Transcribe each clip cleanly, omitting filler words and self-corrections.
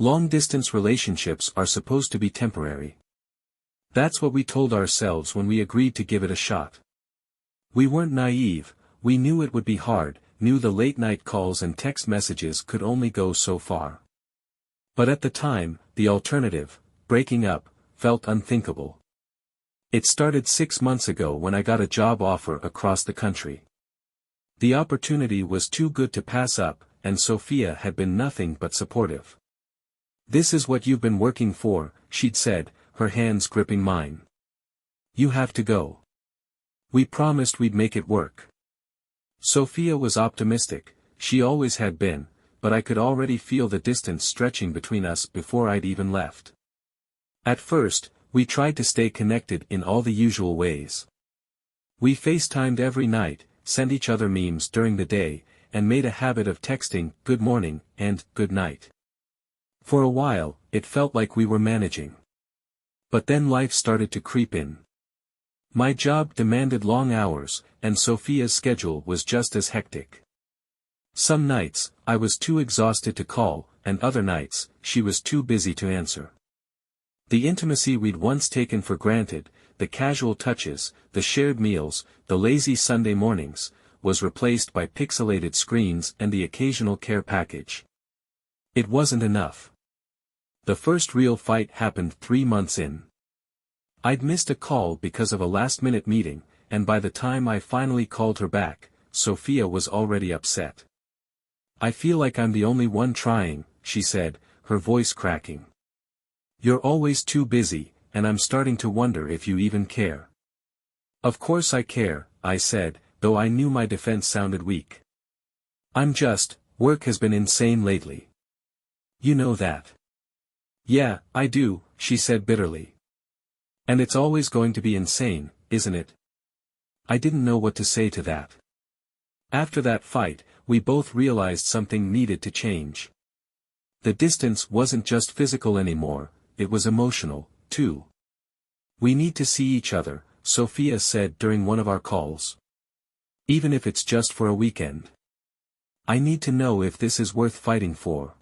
Long-distance relationships are supposed to be temporary. That's what we told ourselves when we agreed to give it a shot. We weren't naive, we knew it would be hard, knew the late-night calls and text messages could only go so far. But at the time, the alternative, breaking up, felt unthinkable. It started 6 months ago when I got a job offer across the country. The opportunity was too good to pass up, and Sophia had been nothing but supportive. "This is what you've been working for," she'd said, her hands gripping mine. "You have to go. We promised we'd make it work." Sophia was optimistic, she always had been, but I could already feel the distance stretching between us before I'd even left. At first, we tried to stay connected in all the usual ways. We FaceTimed every night, sent each other memes during the day, and made a habit of texting "good morning" and "good night." For a while, it felt like we were managing. But then life started to creep in. My job demanded long hours, and Sophia's schedule was just as hectic. Some nights, I was too exhausted to call, and other nights, she was too busy to answer. The intimacy we'd once taken for granted, the casual touches, the shared meals, the lazy Sunday mornings, was replaced by pixelated screens and the occasional care package. It wasn't enough. The first real fight happened 3 months in. I'd missed a call because of a last-minute meeting, and by the time I finally called her back, Sophia was already upset. "I feel like I'm the only one trying," she said, her voice cracking. "You're always too busy, and I'm starting to wonder if you even care." "Of course I care," I said, though I knew my defense sounded weak. Work has been insane lately. You know that." "Yeah, I do," she said bitterly. "And it's always going to be insane, isn't it?" I didn't know what to say to that. After that fight, we both realized something needed to change. The distance wasn't just physical anymore, it was emotional, too. "We need to see each other," Sophia said during one of our calls. "Even if it's just for a weekend. I need to know if this is worth fighting for."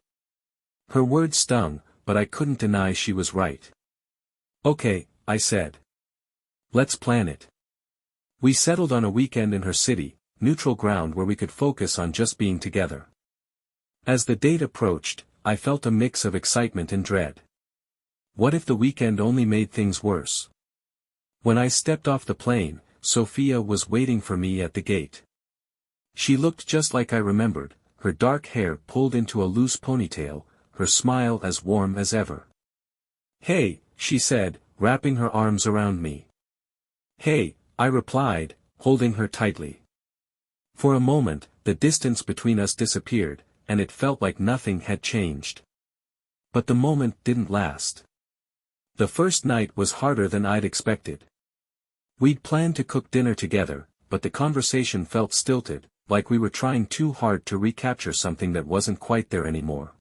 Her words stung, but I couldn't deny she was right. "Okay," I said. "Let's plan it." We settled on a weekend in her city, neutral ground where we could focus on just being together. As the date approached, I felt a mix of excitement and dread. What if the weekend only made things worse? When I stepped off the plane, Sophia was waiting for me at the gate. She looked just like I remembered, her dark hair pulled into a loose ponytail, her smile as warm as ever. "Hey," she said, wrapping her arms around me. "Hey," I replied, holding her tightly. For a moment, the distance between us disappeared, and it felt like nothing had changed. But the moment didn't last. The first night was harder than I'd expected. We'd planned to cook dinner together, but the conversation felt stilted, like we were trying too hard to recapture something that wasn't quite there anymore.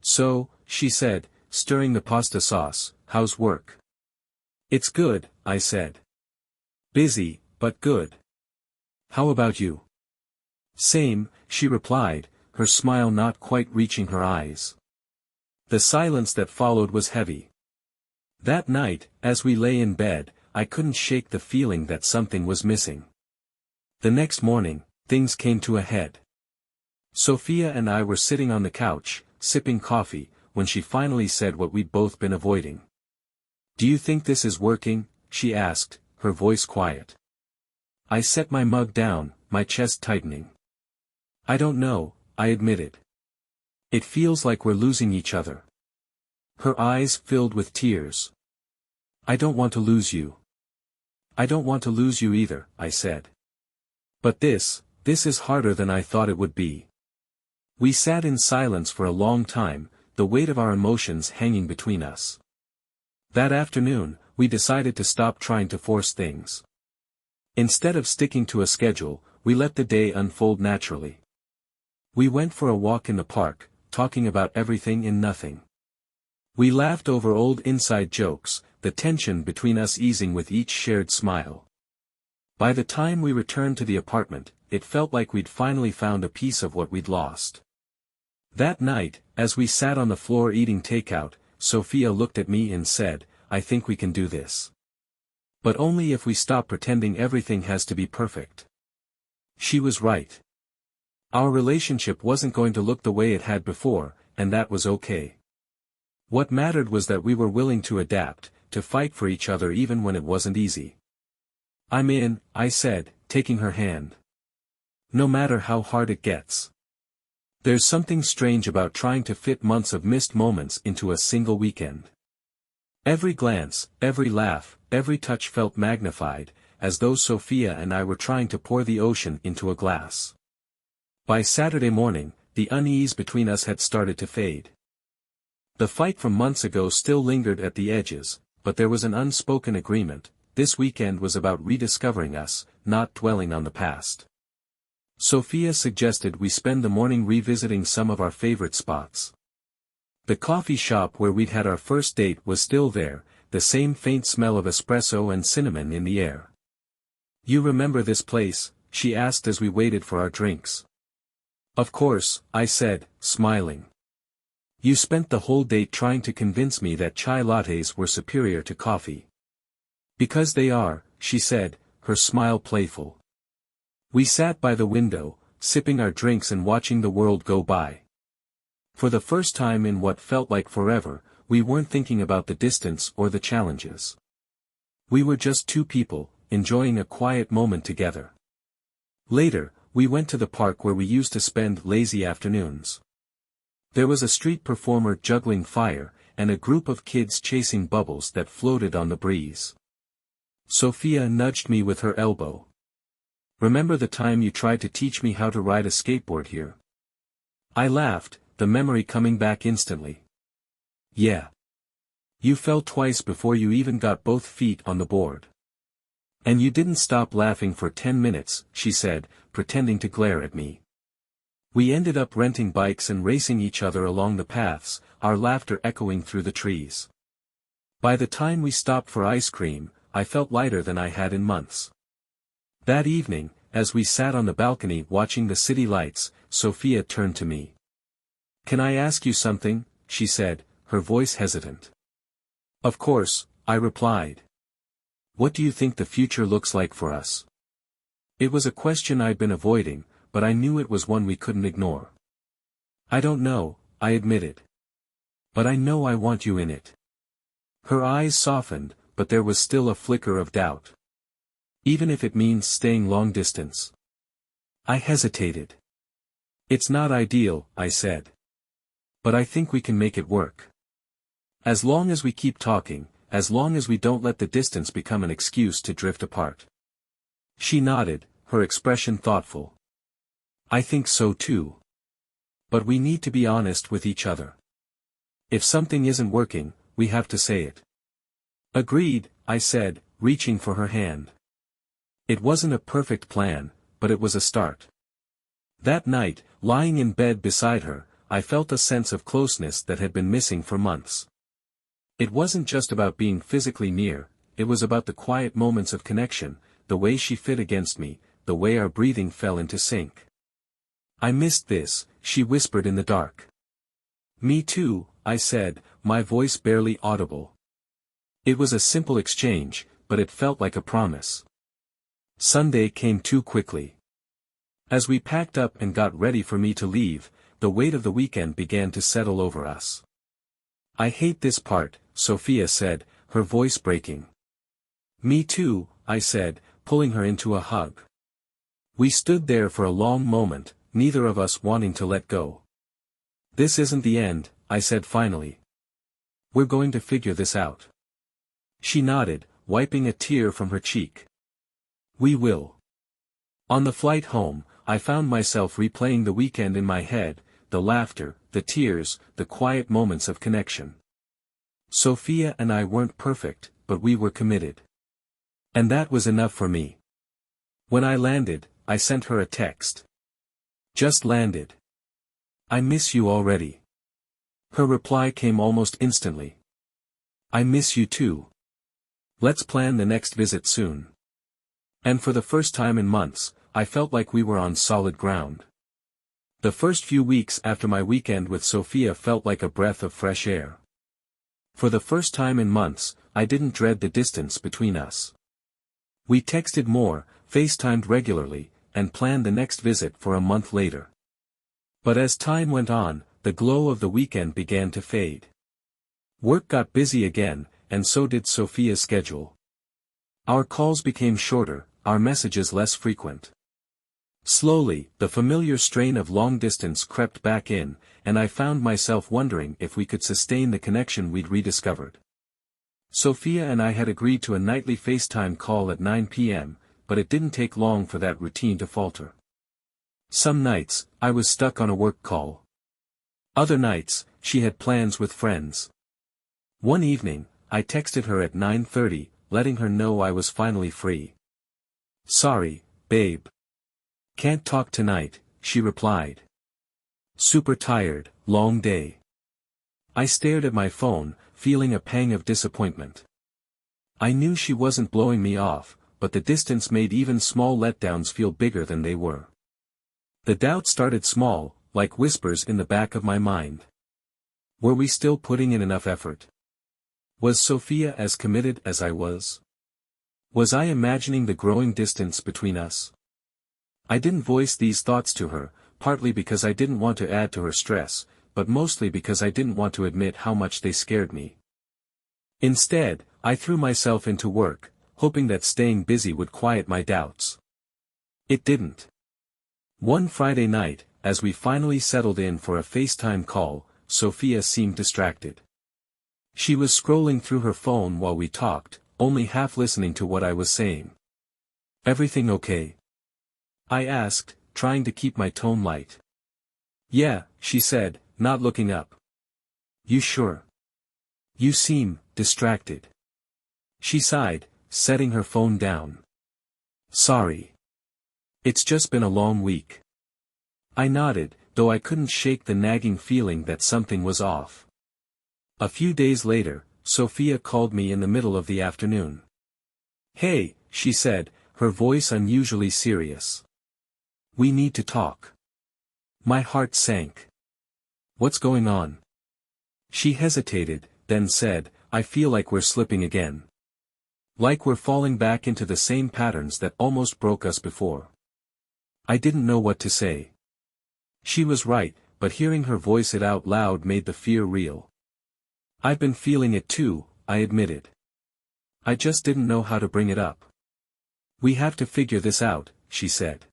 "So," she said, stirring the pasta sauce, "how's work?" "It's good," I said. "Busy, but good. How about you?" "Same," she replied, her smile not quite reaching her eyes. The silence that followed was heavy. That night, as we lay in bed, I couldn't shake the feeling that something was missing. The next morning, things came to a head. Sophia and I were sitting on the couch, sipping coffee, when she finally said what we'd both been avoiding. "Do you think this is working?" she asked, her voice quiet. I set my mug down, my chest tightening. "I don't know," I admitted. "It feels like we're losing each other." Her eyes filled with tears. "I don't want to lose you." "I don't want to lose you either," I said. "But this is harder than I thought it would be." We sat in silence for a long time, the weight of our emotions hanging between us. That afternoon, we decided to stop trying to force things. Instead of sticking to a schedule, we let the day unfold naturally. We went for a walk in the park, talking about everything and nothing. We laughed over old inside jokes, the tension between us easing with each shared smile. By the time we returned to the apartment, it felt like we'd finally found a piece of what we'd lost. That night, as we sat on the floor eating takeout, Sophia looked at me and said, "I think we can do this. But only if we stop pretending everything has to be perfect." She was right. Our relationship wasn't going to look the way it had before, and that was okay. What mattered was that we were willing to adapt, to fight for each other even when it wasn't easy. "I'm in," I said, taking her hand. "No matter how hard it gets." There's something strange about trying to fit months of missed moments into a single weekend. Every glance, every laugh, every touch felt magnified, as though Sophia and I were trying to pour the ocean into a glass. By Saturday morning, the unease between us had started to fade. The fight from months ago still lingered at the edges, but there was an unspoken agreement: this weekend was about rediscovering us, not dwelling on the past. Sophia suggested we spend the morning revisiting some of our favorite spots. The coffee shop where we'd had our first date was still there, the same faint smell of espresso and cinnamon in the air. "You remember this place?" she asked as we waited for our drinks. "Of course," I said, smiling. "You spent the whole date trying to convince me that chai lattes were superior to coffee." "Because they are," she said, her smile playful. We sat by the window, sipping our drinks and watching the world go by. For the first time in what felt like forever, we weren't thinking about the distance or the challenges. We were just two people, enjoying a quiet moment together. Later, we went to the park where we used to spend lazy afternoons. There was a street performer juggling fire, and a group of kids chasing bubbles that floated on the breeze. Sophia nudged me with her elbow. "Remember the time you tried to teach me how to ride a skateboard here?" I laughed, the memory coming back instantly. "Yeah. You fell twice before you even got both feet on the board. And you didn't stop laughing for 10 minutes, she said, pretending to glare at me. We ended up renting bikes and racing each other along the paths, our laughter echoing through the trees. By the time we stopped for ice cream, I felt lighter than I had in months. That evening, as we sat on the balcony watching the city lights, Sophia turned to me. "Can I ask you something?" she said, her voice hesitant. "Of course," I replied. "What do you think the future looks like for us?" It was a question I'd been avoiding, but I knew it was one we couldn't ignore. "I don't know," I admitted. "But I know I want you in it." Her eyes softened, but there was still a flicker of doubt. "Even if it means staying long distance?" I hesitated. "It's not ideal," I said. "But I think we can make it work. As long as we keep talking, as long as we don't let the distance become an excuse to drift apart." She nodded, her expression thoughtful. "I think so too. But we need to be honest with each other. If something isn't working, we have to say it." "Agreed," I said, reaching for her hand. It wasn't a perfect plan, but it was a start. That night, lying in bed beside her, I felt a sense of closeness that had been missing for months. It wasn't just about being physically near, it was about the quiet moments of connection, the way she fit against me, the way our breathing fell into sync. "I missed this," she whispered in the dark. "Me too," I said, my voice barely audible. It was a simple exchange, but it felt like a promise. Sunday came too quickly. As we packed up and got ready for me to leave, the weight of the weekend began to settle over us. "I hate this part," Sophia said, her voice breaking. "Me too," I said, pulling her into a hug. We stood there for a long moment, neither of us wanting to let go. "This isn't the end," I said finally. "We're going to figure this out." She nodded, wiping a tear from her cheek. "We will." On the flight home, I found myself replaying the weekend in my head, the laughter, the tears, the quiet moments of connection. Sophia and I weren't perfect, but we were committed. And that was enough for me. When I landed, I sent her a text. "Just landed. I miss you already." Her reply came almost instantly. "I miss you too. Let's plan the next visit soon." And for the first time in months, I felt like we were on solid ground. The first few weeks after my weekend with Sophia felt like a breath of fresh air. For the first time in months, I didn't dread the distance between us. We texted more, FaceTimed regularly, and planned the next visit for a month later. But as time went on, the glow of the weekend began to fade. Work got busy again, and so did Sophia's schedule. Our calls became shorter, our messages less frequent. Slowly, the familiar strain of long distance crept back in, and I found myself wondering if we could sustain the connection we'd rediscovered. Sophia and I had agreed to a nightly FaceTime call at 9 p.m., but it didn't take long for that routine to falter. Some nights, I was stuck on a work call. Other nights, she had plans with friends. One evening, I texted her at 9:30, letting her know I was finally free. "Sorry, babe. Can't talk tonight," she replied. "Super tired, long day." I stared at my phone, feeling a pang of disappointment. I knew she wasn't blowing me off, but the distance made even small letdowns feel bigger than they were. The doubt started small, like whispers in the back of my mind. Were we still putting in enough effort? Was Sophia as committed as I was? Was I imagining the growing distance between us? I didn't voice these thoughts to her, partly because I didn't want to add to her stress, but mostly because I didn't want to admit how much they scared me. Instead, I threw myself into work, hoping that staying busy would quiet my doubts. It didn't. One Friday night, as we finally settled in for a FaceTime call, Sophia seemed distracted. She was scrolling through her phone while we talked, only half listening to what I was saying. "Everything okay?" I asked, trying to keep my tone light. "Yeah," she said, not looking up. "You sure? You seem distracted." She sighed, setting her phone down. "Sorry. It's just been a long week." I nodded, though I couldn't shake the nagging feeling that something was off. A few days later, Sophia called me in the middle of the afternoon. "Hey," she said, her voice unusually serious. "We need to talk." My heart sank. "What's going on?" She hesitated, then said, "I feel like we're slipping again. Like we're falling back into the same patterns that almost broke us before." I didn't know what to say. She was right, but hearing her voice it out loud made the fear real. "I've been feeling it too," I admitted. "I just didn't know how to bring it up." "We have to figure this out," she said.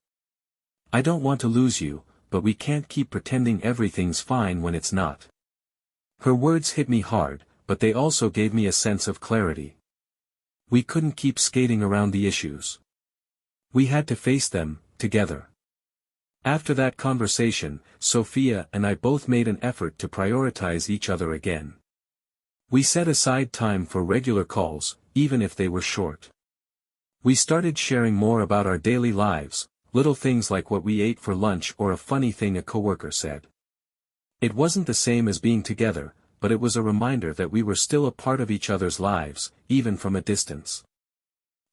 "I don't want to lose you, but we can't keep pretending everything's fine when it's not." Her words hit me hard, but they also gave me a sense of clarity. We couldn't keep skating around the issues. We had to face them, together. After that conversation, Sophia and I both made an effort to prioritize each other again. We set aside time for regular calls, even if they were short. We started sharing more about our daily lives, little things like what we ate for lunch or a funny thing a coworker said. It wasn't the same as being together, but it was a reminder that we were still a part of each other's lives, even from a distance.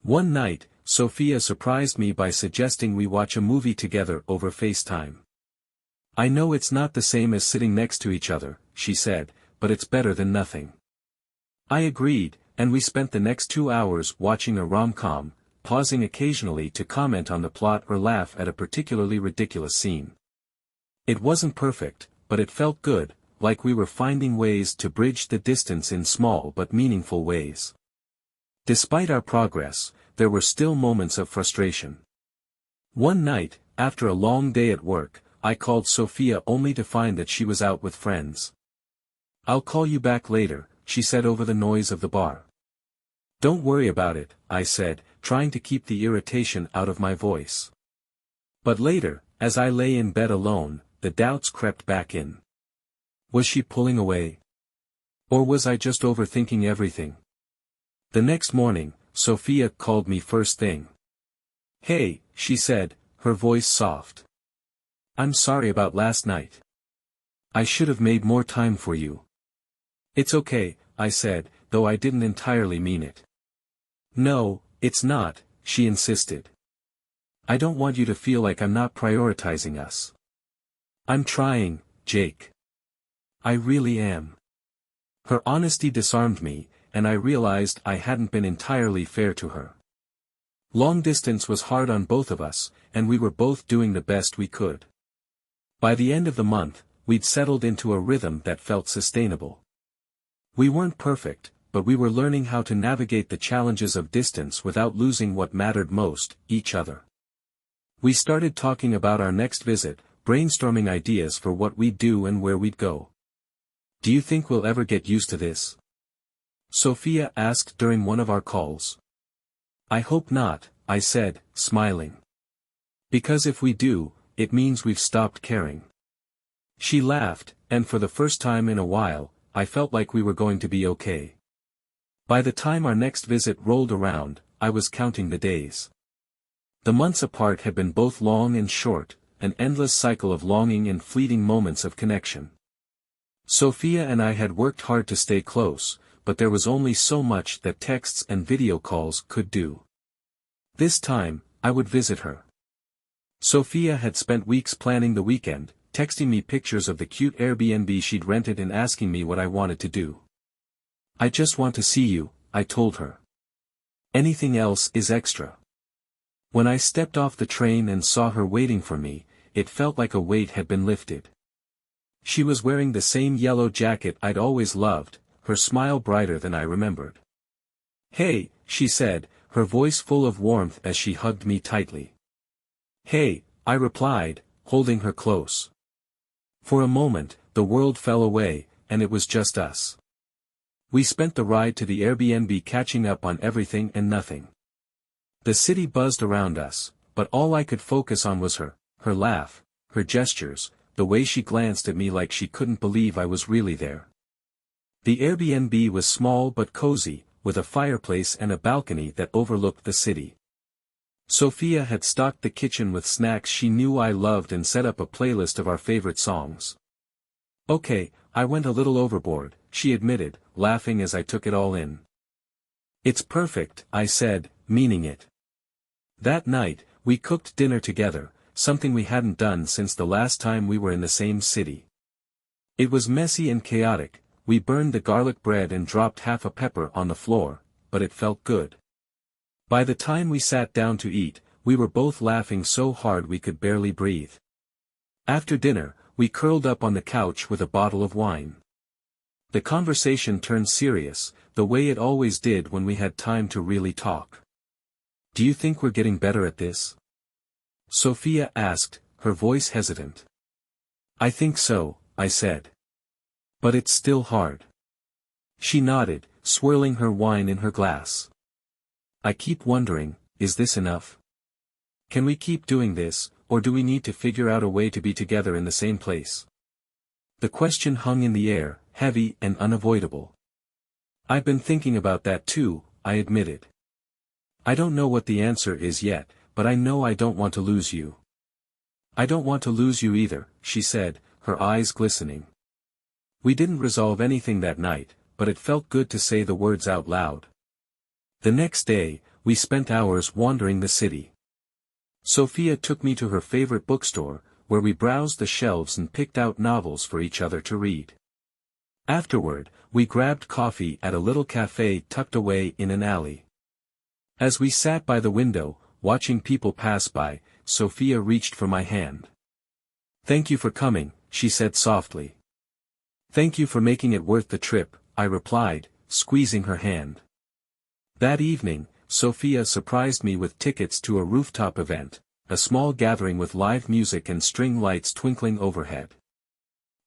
One night, Sophia surprised me by suggesting we watch a movie together over FaceTime. "I know it's not the same as sitting next to each other," she said, "but it's better than nothing." I agreed, and we spent the next 2 hours watching a rom-com, pausing occasionally to comment on the plot or laugh at a particularly ridiculous scene. It wasn't perfect, but it felt good, like we were finding ways to bridge the distance in small but meaningful ways. Despite our progress, there were still moments of frustration. One night, after a long day at work, I called Sophia only to find that she was out with friends. "I'll call you back later," she said over the noise of the bar. "Don't worry about it," I said, trying to keep the irritation out of my voice. But later, as I lay in bed alone, the doubts crept back in. Was she pulling away? Or was I just overthinking everything? The next morning, Sophia called me first thing. "Hey," she said, her voice soft. "I'm sorry about last night. I should have made more time for you." "It's okay," I said, though I didn't entirely mean it. "No, it's not," she insisted. "I don't want you to feel like I'm not prioritizing us." I'm trying, Jake. I really am. Her honesty disarmed me, and I realized I hadn't been entirely fair to her. Long distance was hard on both of us, and we were both doing the best we could. By the end of the month, we'd settled into a rhythm that felt sustainable. We weren't perfect, but we were learning how to navigate the challenges of distance without losing what mattered most, each other. We started talking about our next visit, brainstorming ideas for what we'd do and where we'd go. Do you think we'll ever get used to this? Sophia asked during one of our calls. I hope not, I said, smiling. Because if we do, it means we've stopped caring. She laughed, and for the first time in a while, I felt like we were going to be okay. By the time our next visit rolled around, I was counting the days. The months apart had been both long and short, an endless cycle of longing and fleeting moments of connection. Sophia and I had worked hard to stay close, but there was only so much that texts and video calls could do. This time, I would visit her. Sophia had spent weeks planning the weekend, texting me pictures of the cute Airbnb she'd rented and asking me what I wanted to do. I just want to see you, I told her. Anything else is extra. When I stepped off the train and saw her waiting for me, it felt like a weight had been lifted. She was wearing the same yellow jacket I'd always loved, her smile brighter than I remembered. Hey, she said, her voice full of warmth as she hugged me tightly. Hey, I replied, holding her close. For a moment, the world fell away, and it was just us. We spent the ride to the Airbnb catching up on everything and nothing. The city buzzed around us, but all I could focus on was her laugh, her gestures, the way she glanced at me like she couldn't believe I was really there. The Airbnb was small but cozy, with a fireplace and a balcony that overlooked the city. Sophia had stocked the kitchen with snacks she knew I loved and set up a playlist of our favorite songs. Okay, I went a little overboard, she admitted, laughing as I took it all in. It's perfect, I said, meaning it. That night, we cooked dinner together, something we hadn't done since the last time we were in the same city. It was messy and chaotic, we burned the garlic bread and dropped half a pepper on the floor, but it felt good. By the time we sat down to eat, we were both laughing so hard we could barely breathe. After dinner, we curled up on the couch with a bottle of wine. The conversation turned serious, the way it always did when we had time to really talk. Do you think we're getting better at this? Sophia asked, her voice hesitant. I think so, I said. But it's still hard. She nodded, swirling her wine in her glass. I keep wondering, is this enough? Can we keep doing this, or do we need to figure out a way to be together in the same place? The question hung in the air, heavy and unavoidable. I've been thinking about that too, I admitted. I don't know what the answer is yet, but I know I don't want to lose you. I don't want to lose you either, she said, her eyes glistening. We didn't resolve anything that night, but it felt good to say the words out loud. The next day, we spent hours wandering the city. Sophia took me to her favorite bookstore, where we browsed the shelves and picked out novels for each other to read. Afterward, we grabbed coffee at a little cafe tucked away in an alley. As we sat by the window, watching people pass by, Sophia reached for my hand. Thank you for coming, she said softly. Thank you for making it worth the trip, I replied, squeezing her hand. That evening, Sophia surprised me with tickets to a rooftop event, a small gathering with live music and string lights twinkling overhead.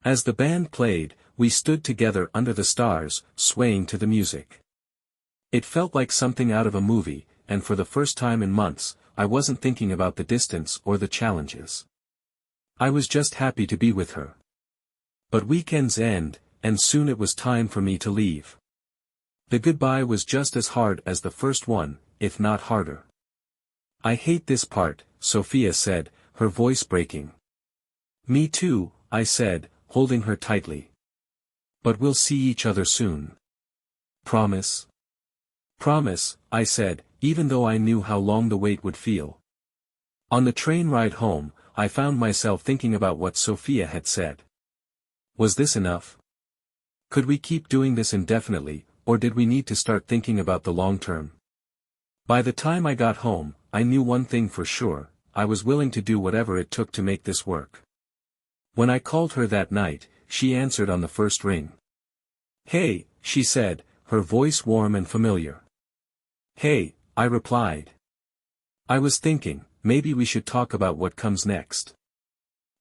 As the band played, we stood together under the stars, swaying to the music. It felt like something out of a movie, and for the first time in months, I wasn't thinking about the distance or the challenges. I was just happy to be with her. But weekends end, and soon it was time for me to leave. The goodbye was just as hard as the first one, if not harder. I hate this part, Sophia said, her voice breaking. Me too, I said, holding her tightly. But we'll see each other soon. Promise? Promise, I said, even though I knew how long the wait would feel. On the train ride home, I found myself thinking about what Sophia had said. Was this enough? Could we keep doing this indefinitely, or did we need to start thinking about the long term? By the time I got home, I knew one thing for sure: I was willing to do whatever it took to make this work. When I called her that night, she answered on the first ring. "Hey," she said, her voice warm and familiar. "Hey," I replied. "I was thinking, maybe we should talk about what comes next."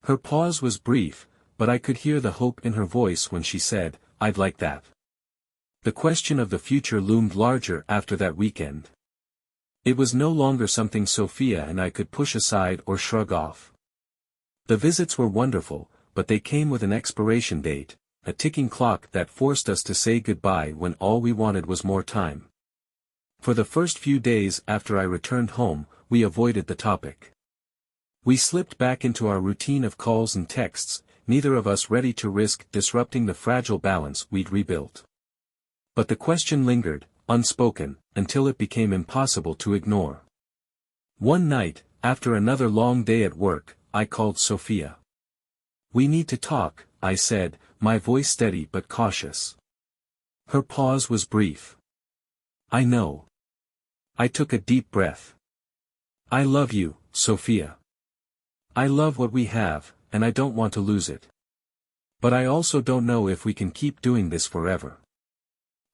Her pause was brief, but I could hear the hope in her voice when she said, "I'd like that." The question of the future loomed larger after that weekend. It was no longer something Sophia and I could push aside or shrug off. The visits were wonderful, but they came with an expiration date, a ticking clock that forced us to say goodbye when all we wanted was more time. For the first few days after I returned home, we avoided the topic. We slipped back into our routine of calls and texts, neither of us ready to risk disrupting the fragile balance we'd rebuilt. But the question lingered, unspoken, until it became impossible to ignore. One night, after another long day at work, I called Sophia. "We need to talk," I said, my voice steady but cautious. Her pause was brief. "I know." I took a deep breath. "I love you, Sophia. I love what we have, and I don't want to lose it. But I also don't know if we can keep doing this forever."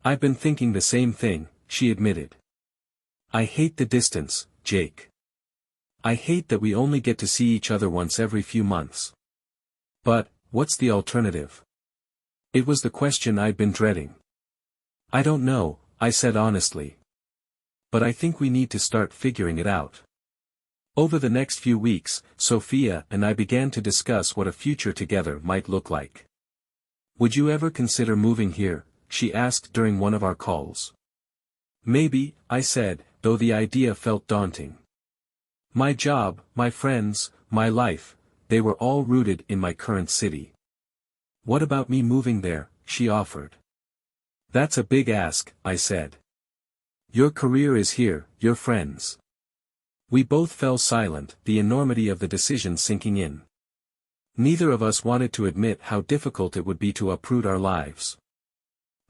"I've been thinking the same thing," she admitted. "I hate the distance, Jake. I hate that we only get to see each other once every few months. But, what's the alternative?" It was the question I'd been dreading. "I don't know," I said honestly. "But I think we need to start figuring it out." Over the next few weeks, Sophia and I began to discuss what a future together might look like. "Would you ever consider moving here?" she asked during one of our calls. "Maybe," I said, though the idea felt daunting. My job, my friends, my life, they were all rooted in my current city. "What about me moving there?" she offered. "That's a big ask," I said. "Your career is here, your friends." We both fell silent, the enormity of the decision sinking in. Neither of us wanted to admit how difficult it would be to uproot our lives.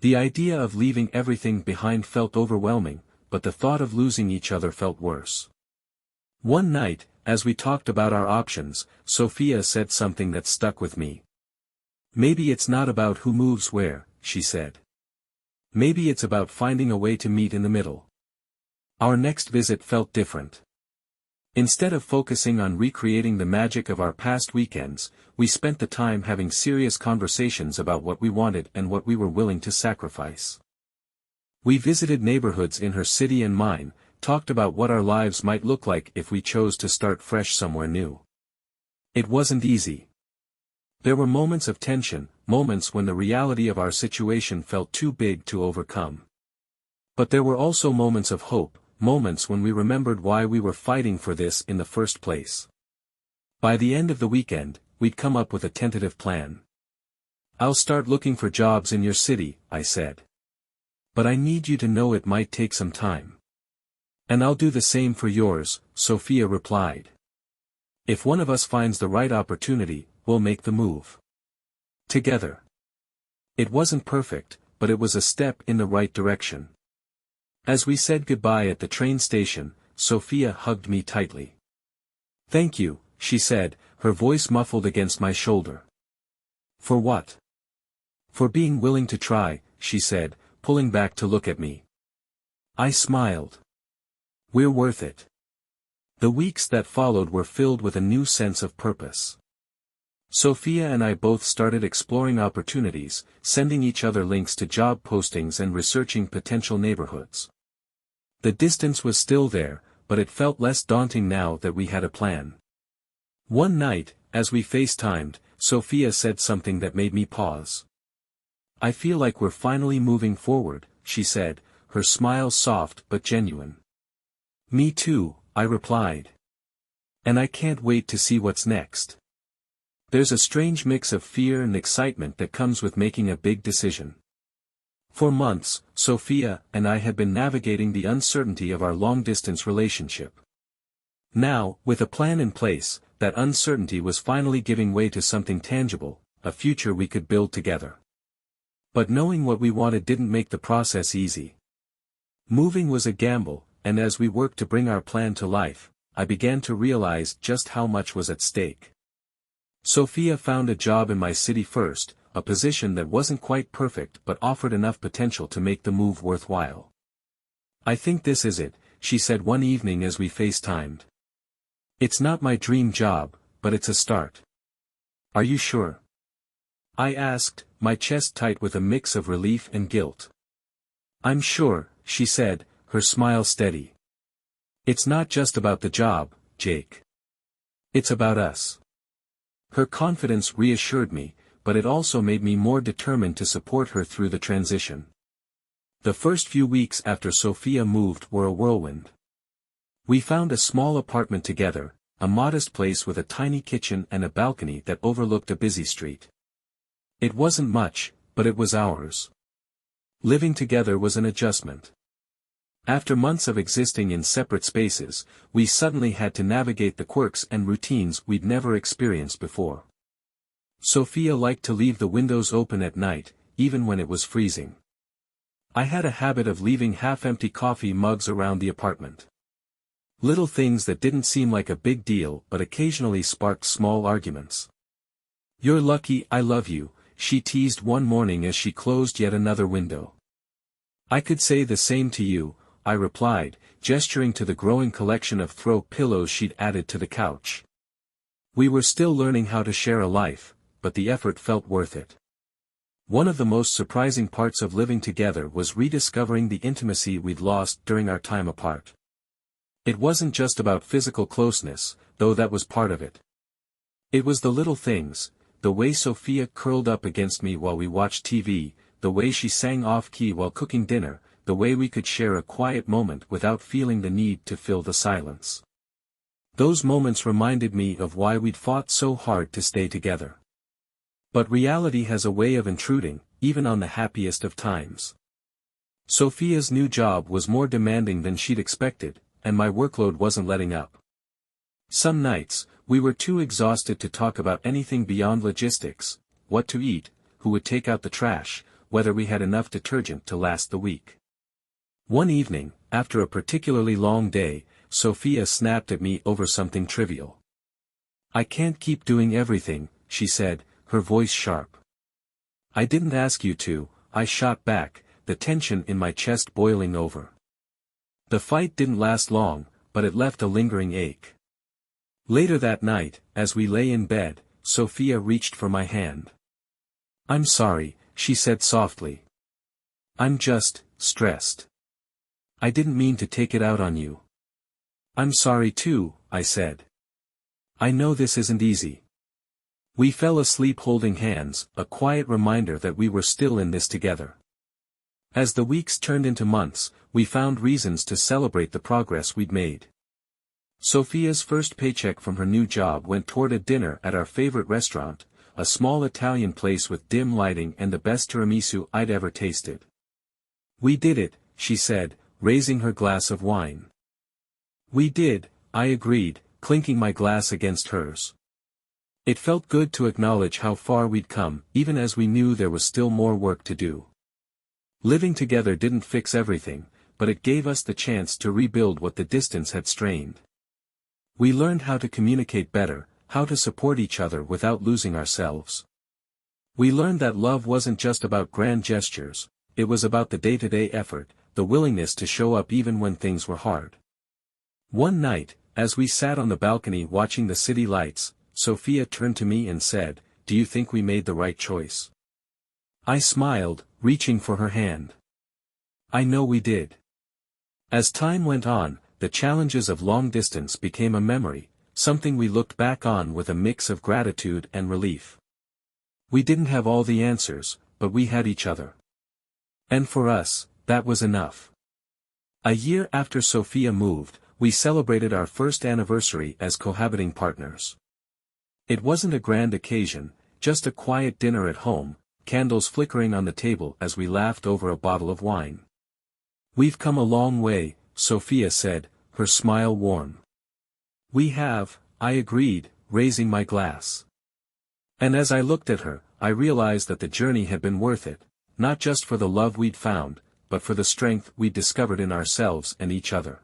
The idea of leaving everything behind felt overwhelming, but the thought of losing each other felt worse. One night, as we talked about our options, Sophia said something that stuck with me. "Maybe it's not about who moves where," she said. "Maybe it's about finding a way to meet in the middle." Our next visit felt different. Instead of focusing on recreating the magic of our past weekends, we spent the time having serious conversations about what we wanted and what we were willing to sacrifice. We visited neighborhoods in her city and mine, talked about what our lives might look like if we chose to start fresh somewhere new. It wasn't easy. There were moments of tension, moments when the reality of our situation felt too big to overcome. But there were also moments of hope, moments when we remembered why we were fighting for this in the first place. By the end of the weekend, we'd come up with a tentative plan. "I'll start looking for jobs in your city," I said. "But I need you to know it might take some time." "And I'll do the same for yours," Sophia replied. "If one of us finds the right opportunity, we'll make the move. Together." It wasn't perfect, but it was a step in the right direction. As we said goodbye at the train station, Sophia hugged me tightly. "Thank you," she said, her voice muffled against my shoulder. "For what?" "For being willing to try," she said, pulling back to look at me. I smiled. "We're worth it." The weeks that followed were filled with a new sense of purpose. Sophia and I both started exploring opportunities, sending each other links to job postings and researching potential neighborhoods. The distance was still there, but it felt less daunting now that we had a plan. One night, as we FaceTimed, Sophia said something that made me pause. "I feel like we're finally moving forward," she said, her smile soft but genuine. "Me too," I replied. "And I can't wait to see what's next." There's a strange mix of fear and excitement that comes with making a big decision. For months, Sophia and I had been navigating the uncertainty of our long-distance relationship. Now, with a plan in place, that uncertainty was finally giving way to something tangible, a future we could build together. But knowing what we wanted didn't make the process easy. Moving was a gamble, and as we worked to bring our plan to life, I began to realize just how much was at stake. Sophia found a job in my city first, a position that wasn't quite perfect but offered enough potential to make the move worthwhile. "I think this is it," she said one evening as we FaceTimed. "It's not my dream job, but it's a start." "Are you sure?" I asked, my chest tight with a mix of relief and guilt. "I'm sure," she said, her smile steady. "It's not just about the job, Jake. It's about us." Her confidence reassured me, but it also made me more determined to support her through the transition. The first few weeks after Sophia moved were a whirlwind. We found a small apartment together, a modest place with a tiny kitchen and a balcony that overlooked a busy street. It wasn't much, but it was ours. Living together was an adjustment. After months of existing in separate spaces, we suddenly had to navigate the quirks and routines we'd never experienced before. Sophia liked to leave the windows open at night, even when it was freezing. I had a habit of leaving half-empty coffee mugs around the apartment. Little things that didn't seem like a big deal but occasionally sparked small arguments. "You're lucky I love you," she teased one morning as she closed yet another window. "I could say the same to you," I replied, gesturing to the growing collection of throw pillows she'd added to the couch. We were still learning how to share a life, but the effort felt worth it. One of the most surprising parts of living together was rediscovering the intimacy we'd lost during our time apart. It wasn't just about physical closeness, though that was part of it. It was the little things, the way Sophia curled up against me while we watched TV, the way she sang off-key while cooking dinner, the way we could share a quiet moment without feeling the need to fill the silence. Those moments reminded me of why we'd fought so hard to stay together. But reality has a way of intruding, even on the happiest of times. Sophia's new job was more demanding than she'd expected, and my workload wasn't letting up. Some nights, we were too exhausted to talk about anything beyond logistics: what to eat, who would take out the trash, whether we had enough detergent to last the week. One evening, after a particularly long day, Sophia snapped at me over something trivial. "I can't keep doing everything," she said, her voice sharp. "I didn't ask you to," I shot back, the tension in my chest boiling over. The fight didn't last long, but it left a lingering ache. Later that night, as we lay in bed, Sophia reached for my hand. "I'm sorry," she said softly. "I'm just stressed. I didn't mean to take it out on you." "I'm sorry too," I said. "I know this isn't easy." We fell asleep holding hands, a quiet reminder that we were still in this together. As the weeks turned into months, we found reasons to celebrate the progress we'd made. Sophia's first paycheck from her new job went toward a dinner at our favorite restaurant, a small Italian place with dim lighting and the best tiramisu I'd ever tasted. "We did it," she said, raising her glass of wine. "We did," I agreed, clinking my glass against hers. It felt good to acknowledge how far we'd come, even as we knew there was still more work to do. Living together didn't fix everything, but it gave us the chance to rebuild what the distance had strained. We learned how to communicate better, how to support each other without losing ourselves. We learned that love wasn't just about grand gestures, it was about the day-to-day effort, the willingness to show up even when things were hard. One night, as we sat on the balcony watching the city lights, Sophia turned to me and said, "Do you think we made the right choice?" I smiled, reaching for her hand. "I know we did." As time went on, the challenges of long distance became a memory, something we looked back on with a mix of gratitude and relief. We didn't have all the answers, but we had each other. And for us, that was enough. A year after Sophia moved, we celebrated our first anniversary as cohabiting partners. It wasn't a grand occasion, just a quiet dinner at home, candles flickering on the table as we laughed over a bottle of wine. "We've come a long way," Sophia said, her smile warm. "We have," I agreed, raising my glass. And as I looked at her, I realized that the journey had been worth it, not just for the love we'd found, but for the strength we'd discovered in ourselves and each other.